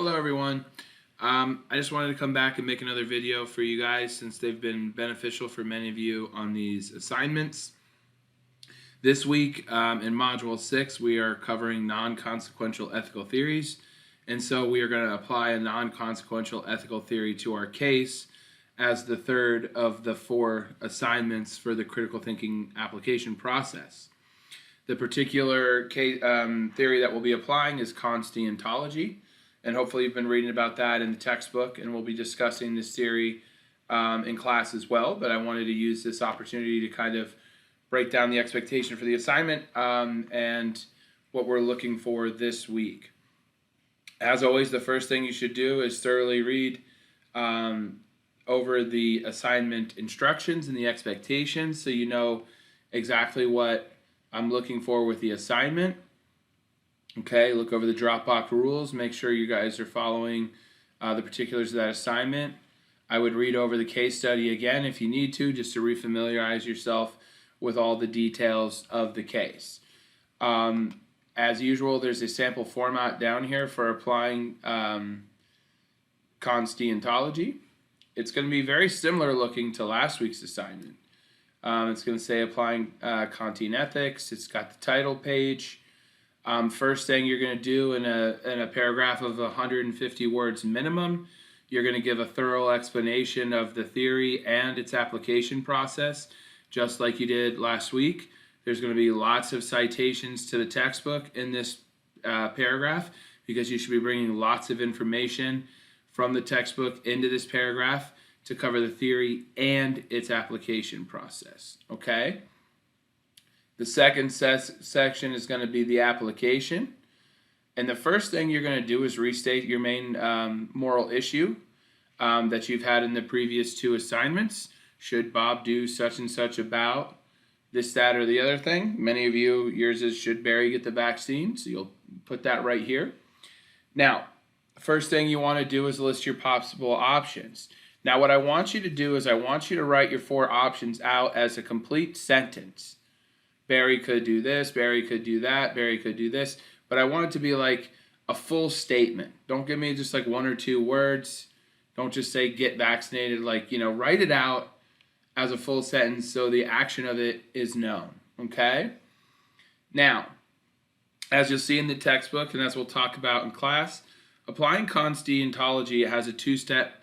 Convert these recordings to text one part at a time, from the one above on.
Hello everyone. I just wanted to come back and make another video for you guys since they've been beneficial for many of you on these assignments. This week in Module 6 we are covering non-consequential ethical theories, and so we are going to apply a non-consequential ethical theory to our case as the third of the 4 assignments for the critical thinking application process. The particular case, theory that we'll be applying is Kantian. And hopefully you've been reading about that in the textbook, and we'll be discussing this theory in class as well. But I wanted to use this opportunity to kind of break down the expectation for the assignment and what we're looking for this week. As always, the first thing you should do is thoroughly read over the assignment instructions and the expectations so you know exactly what I'm looking for with the assignment. Okay, look over the Dropbox rules. Make sure you guys are following the particulars of that assignment. I would read over the case study again if you need to, just to refamiliarize yourself with all the details of the case. As usual, there's a sample format down here for applying Kantian. It's going to be very similar looking to last week's assignment. It's going to say applying Kantian ethics. It's got the title page. First thing you're going to do in a paragraph of 150 words minimum, you're going to give a thorough explanation of the theory and its application process, just like you did last week. There's going to be lots of citations to the textbook in this paragraph because you should be bringing lots of information from the textbook into this paragraph to cover the theory and its application process. Okay? The second section is going to be the application. And the first thing you're going to do is restate your main moral issue that you've had in the previous 2 assignments. Should Bob do such and such about this, that, or the other thing? Many of you, yours is should Barry get the vaccine? So you'll put that right here. Now, first thing you want to do is list your possible options. Now, what I want you to do is I want you to write your 4 options out as a complete sentence. Barry could do this, Barry could do that, Barry could do this. But I want it to be like a full statement. Don't give me just like 1 or 2 words. Don't just say get vaccinated. Like, write it out as a full sentence so the action of it is known. Okay? Now, as you'll see in the textbook, and as we'll talk about in class, applying Kantian has a 2-step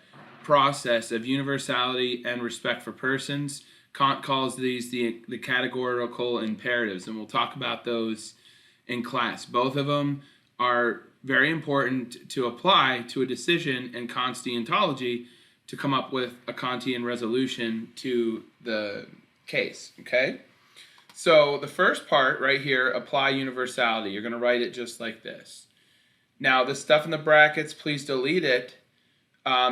process of universality and respect for persons. Kant calls these the categorical imperatives, and we'll talk about those in class. Both of them are very important to apply to a decision in Kantian to come up with a Kantian resolution to the case, okay? So the first part right here, apply universality. You're going to write it just like this. Now, the stuff in the brackets, please delete it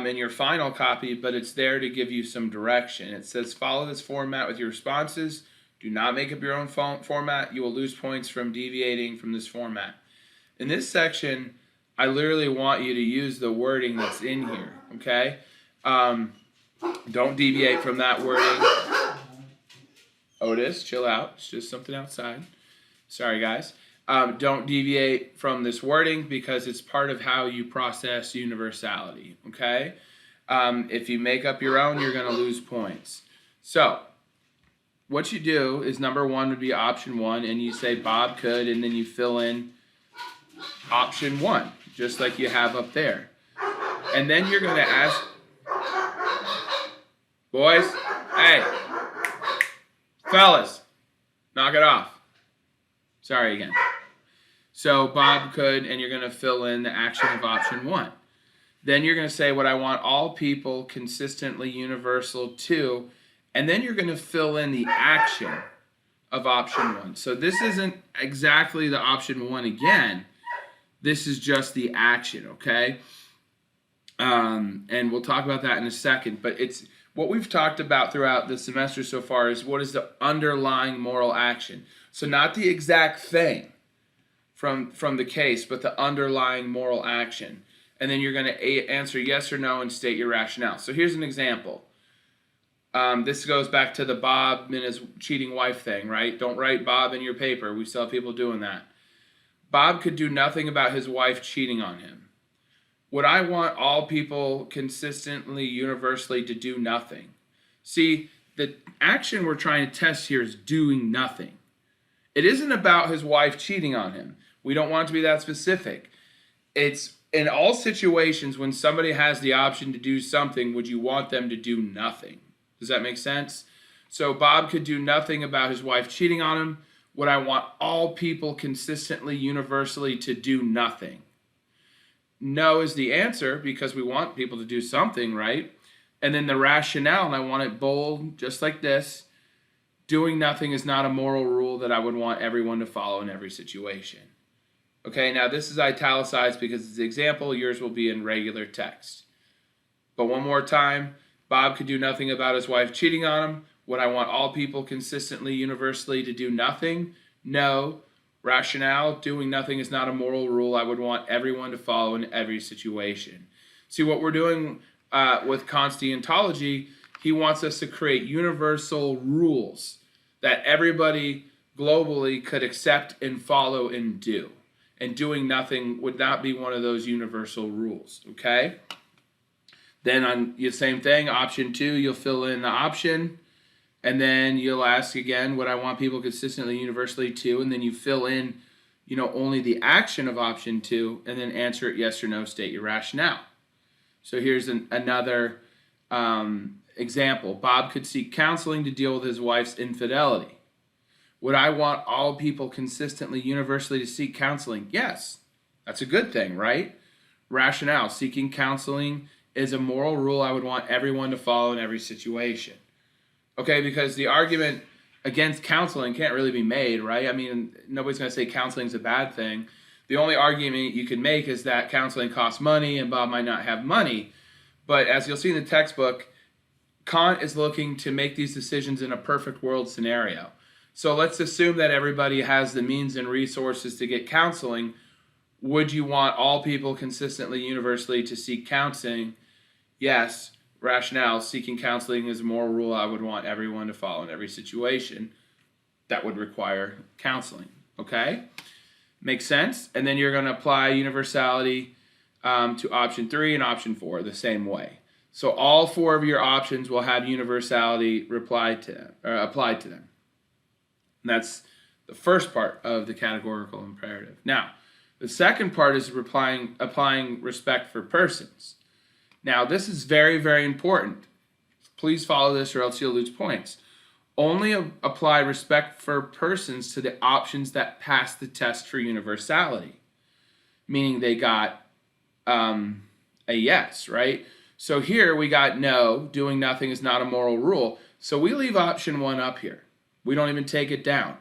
in your final copy, but it's there to give you some direction. It says follow this format with your responses. Do not make up your own format. You will lose points from deviating from this format. In this section, I literally want you to use the wording that's in here, okay? Don't deviate from that wording. Otis, chill out. It's just something outside. Sorry, guys. Don't deviate from this wording because it's part of how you process universality, okay? If you make up your own, you're going to lose points. So what you do is number 1 would be option 1, and you say Bob could, and then you fill in option 1, just like you have up there. And then you're going to ask, boys, hey, fellas, knock it off. Sorry again. So Bob could, and you're going to fill in the action of option 1. Then you're going to say what I want all people consistently universal to, and then you're going to fill in the action of option 1. So this isn't exactly the option 1 again. This is just the action, okay? And we'll talk about that in a second. But it's what we've talked about throughout the semester so far is what is the underlying moral action. So not the exact thing from the case, but the underlying moral action. And then you're going to answer yes or no and state your rationale. So here's an example. This goes back to the Bob and his cheating wife thing, right? Don't write Bob in your paper. We still have people doing that. Bob could do nothing about his wife cheating on him. Would I want all people consistently, universally to do nothing? See, the action we're trying to test here is doing nothing. It isn't about his wife cheating on him. We don't want it to be that specific. It's in all situations when somebody has the option to do something, would you want them to do nothing? Does that make sense? So Bob could do nothing about his wife cheating on him. Would I want all people consistently, universally to do nothing? No is the answer, because we want people to do something, right? And then the rationale, and I want it bold, just like this. Doing nothing is not a moral rule that I would want everyone to follow in every situation. Okay, now this is italicized because it's an example. Yours will be in regular text. But one more time, Bob could do nothing about his wife cheating on him. Would I want all people consistently, universally to do nothing? No. Rationale, doing nothing is not a moral rule I would want everyone to follow in every situation. See, what we're doing with Kantianology, he wants us to create universal rules that everybody globally could accept and follow and do. And doing nothing would not be one of those universal rules, okay? Then on the same thing, option 2, you'll fill in the option. And then you'll ask again, would I want people consistently, universally to? And then you fill in, only the action of option 2, and then answer it yes or no, state your rationale. So here's another example. Bob could seek counseling to deal with his wife's infidelity. Would I want all people consistently, universally to seek counseling? Yes. That's a good thing, right? Rationale. Seeking counseling is a moral rule I would want everyone to follow in every situation. Okay, because the argument against counseling can't really be made, right? I mean, nobody's going to say counseling is a bad thing. The only argument you can make is that counseling costs money and Bob might not have money. But as you'll see in the textbook, Kant is looking to make these decisions in a perfect world scenario. So let's assume that everybody has the means and resources to get counseling. Would you want all people consistently, universally to seek counseling? Yes. Rationale, seeking counseling is a moral rule I would want everyone to follow in every situation that would require counseling. Okay? Makes sense? And then you're going to apply universality to option 3 and option 4 the same way. So all 4 of your options will have universality applied to them. And that's the first part of the categorical imperative. Now, the second part is applying respect for persons. Now, this is very, very important. Please follow this or else you'll lose points. Only apply respect for persons to the options that pass the test for universality, meaning they got a yes, right? So here we got no, doing nothing is not a moral rule. So we leave option 1 up here. We don't even take it down.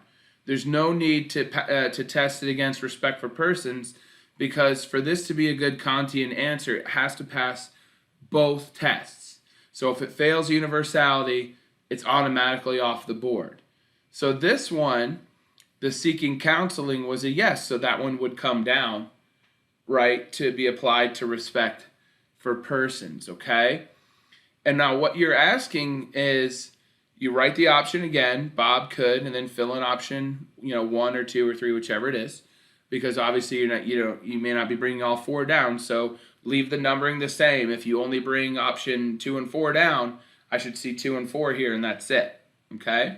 There's no need to test it against respect for persons, because for this to be a good Kantian answer, it has to pass both tests. So if it fails universality, it's automatically off the board. So this one, the seeking counseling, was a yes, so that one would come down, right, to be applied to respect for persons, okay? And now what you're asking is, you write the option again, Bob could, and then fill in option, 1 or 2 or 3, whichever it is, because obviously you may not be bringing all 4 down, so leave the numbering the same. If you only bring option 2 and 4 down, I should see 2 and 4 here, and that's it, okay?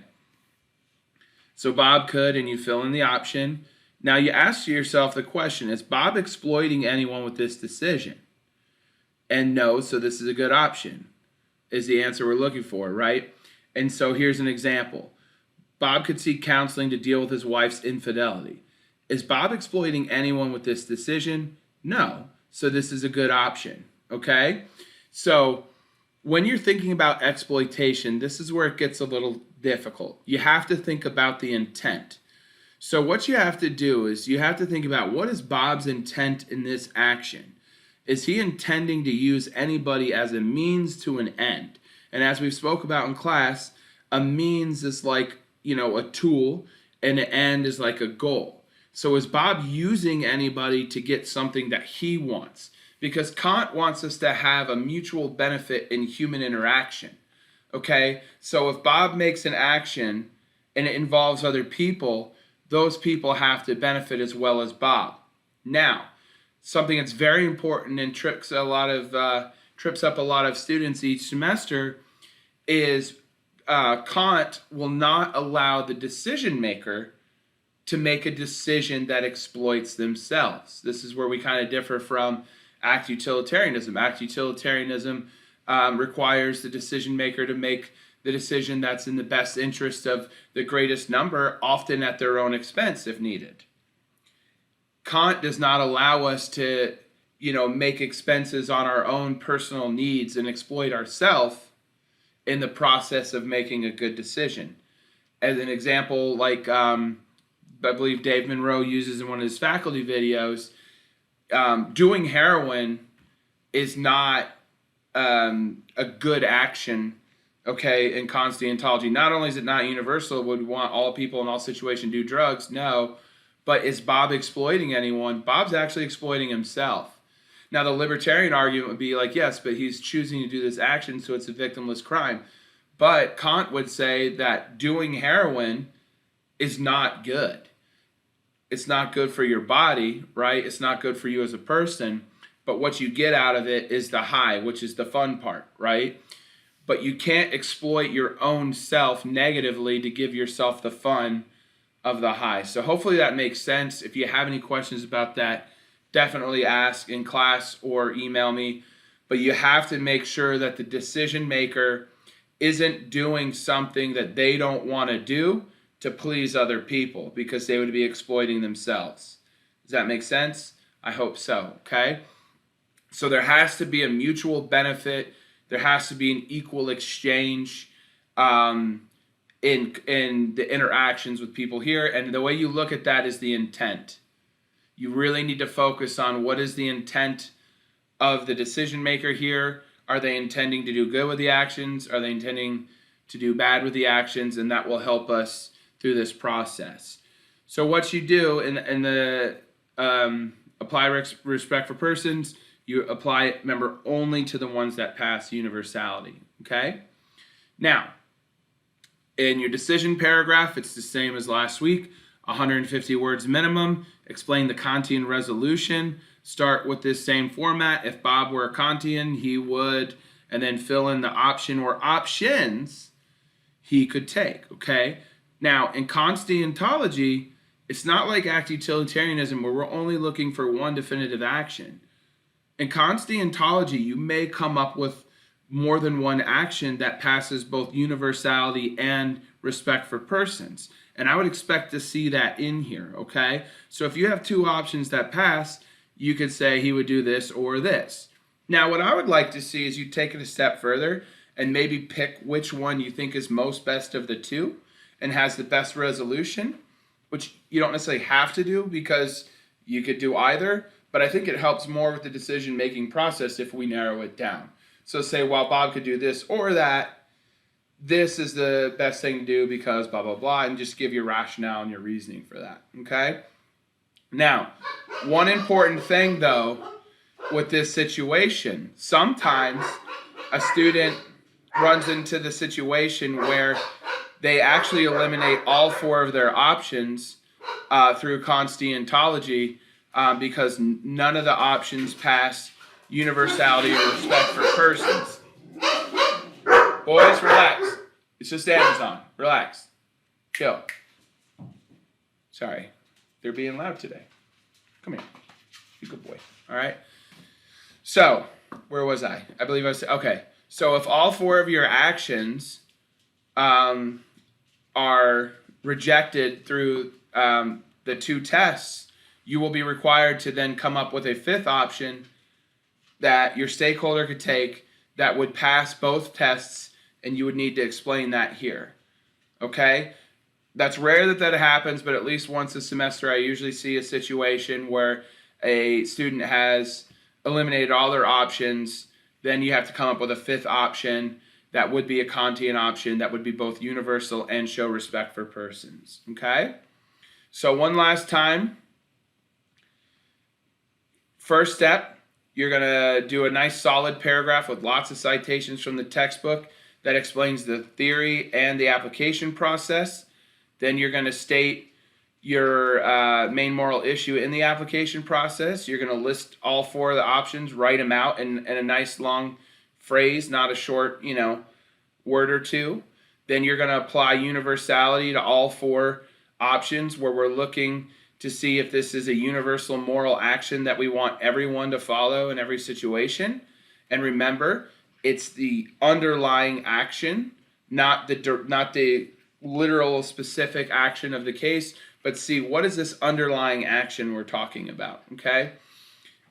So Bob could, and you fill in the option. Now you ask yourself the question, is Bob exploiting anyone with this decision? And no, so this is a good option, is the answer we're looking for, right? And so here's an example. Bob could seek counseling to deal with his wife's infidelity. Is Bob exploiting anyone with this decision? No. So this is a good option, okay? So when you're thinking about exploitation, this is where it gets a little difficult. You have to think about the intent. So what you have to do is you have to think about, what is Bob's intent in this action? Is he intending to use anybody as a means to an end? And as we spoke about in class, a means is like, a tool, and an end is like a goal. So is Bob using anybody to get something that he wants? Because Kant wants us to have a mutual benefit in human interaction. Okay? So if Bob makes an action and it involves other people, those people have to benefit as well as Bob. Now, something that's very important and trips up a lot of students each semester is Kant will not allow the decision maker to make a decision that exploits themselves. This is where we kind of differ from act utilitarianism. Act utilitarianism requires the decision maker to make the decision that's in the best interest of the greatest number, often at their own expense if needed. Kant does not allow us to, make expenses on our own personal needs and exploit ourselves in the process of making a good decision. As an example, like I believe Dave Monroe uses in one of his faculty videos, doing heroin is not a good action, okay, in Kantian. Not only is it not universal, would want all people in all situations do drugs, no, but is Bob exploiting anyone? Bob's actually exploiting himself. Now, the libertarian argument would be like, yes, but he's choosing to do this action, so it's a victimless crime. But Kant would say that doing heroin is not good. It's not good for your body, right? It's not good for you as a person. But what you get out of it is the high, which is the fun part, right? But you can't exploit your own self negatively to give yourself the fun of the high. So hopefully that makes sense. If you have any questions about that, definitely ask in class or email me. But you have to make sure that the decision maker isn't doing something that they don't want to do to please other people, because they would be exploiting themselves. Does that make sense? I hope so, okay? So there has to be a mutual benefit. There has to be an equal exchange in the interactions with people here. And the way you look at that is the intent. You really need to focus on what is the intent of the decision maker here. Are they intending to do good with the actions? Are they intending to do bad with the actions? And that will help us through this process. So what you do in the apply respect for persons, you apply it, remember, only to the ones that pass universality, okay? Now, in your decision paragraph, it's the same as last week, 150 words minimum. Explain the Kantian resolution. Start with this same format. If Bob were a Kantian, he would, and then fill in the option or options he could take, okay? Now, in Kantianology, it's not like act utilitarianism where we're only looking for one definitive action. In Kantianology, you may come up with more than one action that passes both universality and respect for persons. And I would expect to see that in here, okay? So if you have two options that pass, you could say he would do this or this. Now, what I would like to see is you take it a step further and maybe pick which one you think is most best of the two and has the best resolution, which you don't necessarily have to do because you could do either, but I think it helps more with the decision-making process if we narrow it down. So say, well, Bob could do this or that, this is the best thing to do because blah, blah, blah, and just give your rationale and your reasoning for that, okay? Now, one important thing, though, with this situation, sometimes a student runs into the situation where they actually eliminate all four of their options through Kantianology because none of the options pass universality or respect for persons. Boys, relax. It's just Amazon. Relax. Chill. Sorry. They're being loud today. Come here. You good boy. All right. So, where was I? I believe I said, okay. So if all four of your actions are rejected through the two tests, you will be required to then come up with a fifth option that your stakeholder could take that would pass both tests, and you would need to explain that here. Okay? That's rare that happens, but at least once a semester I usually see a situation where a student has eliminated all their options. Then you have to come up with a fifth option that would be a Kantian option that would be both universal and show respect for persons. Okay? So one last time. First step, you're going to do a nice solid paragraph with lots of citations from the textbook that explains the theory and the application process. Then you're going to state your main moral issue in the application process. You're going to list all 4 of the options, write them out in a nice long phrase, not a short, word or two. Then you're going to apply universality to all 4 options, where we're looking to see if this is a universal moral action that we want everyone to follow in every situation. And remember, it's the underlying action, not the literal specific action of the case, but see what is this underlying action we're talking about, okay?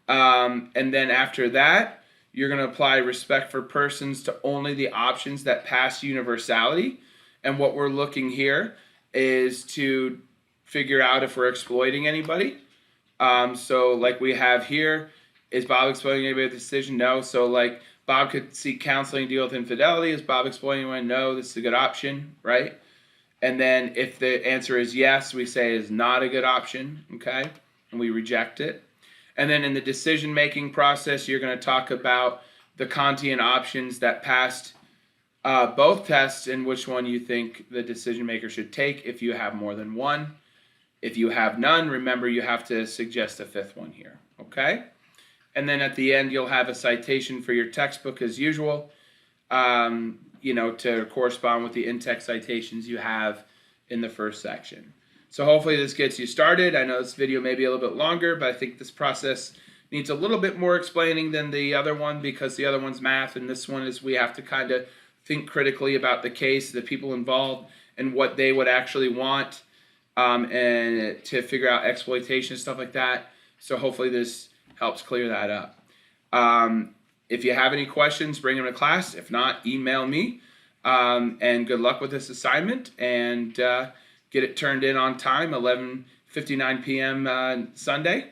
And then after that, you're going to apply respect for persons to only the options that pass universality. And what we're looking here is to figure out if we're exploiting anybody. So like we have here, is Bob exploiting anybody with the decision? No. So like Bob could seek counseling, deal with infidelity. Is Bob exploiting anyone? No. This is a good option, right? And then if the answer is yes, we say it is not a good option, okay? And we reject it. And then in the decision-making process, you're going to talk about the Kantian options that passed both tests and which one you think the decision maker should take if you have more than one. If you have none, remember you have to suggest a 5th one here, okay? And then at the end, you'll have a citation for your textbook as usual, to correspond with the in-text citations you have in the first section. So hopefully this gets you started. I know this video may be a little bit longer, but I think this process needs a little bit more explaining than the other one, because the other one's math and this one is we have to kind of think critically about the case, the people involved, and what they would actually want, and to figure out exploitation and stuff like that. So hopefully this helps clear that up. If you have any questions, bring them to class. If not, email me. And good luck with this assignment, and get it turned in on time, 11:59 p.m. Sunday.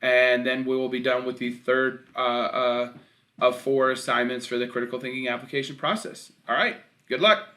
And then we will be done with the third of 4 assignments for the critical thinking application process. All right, good luck.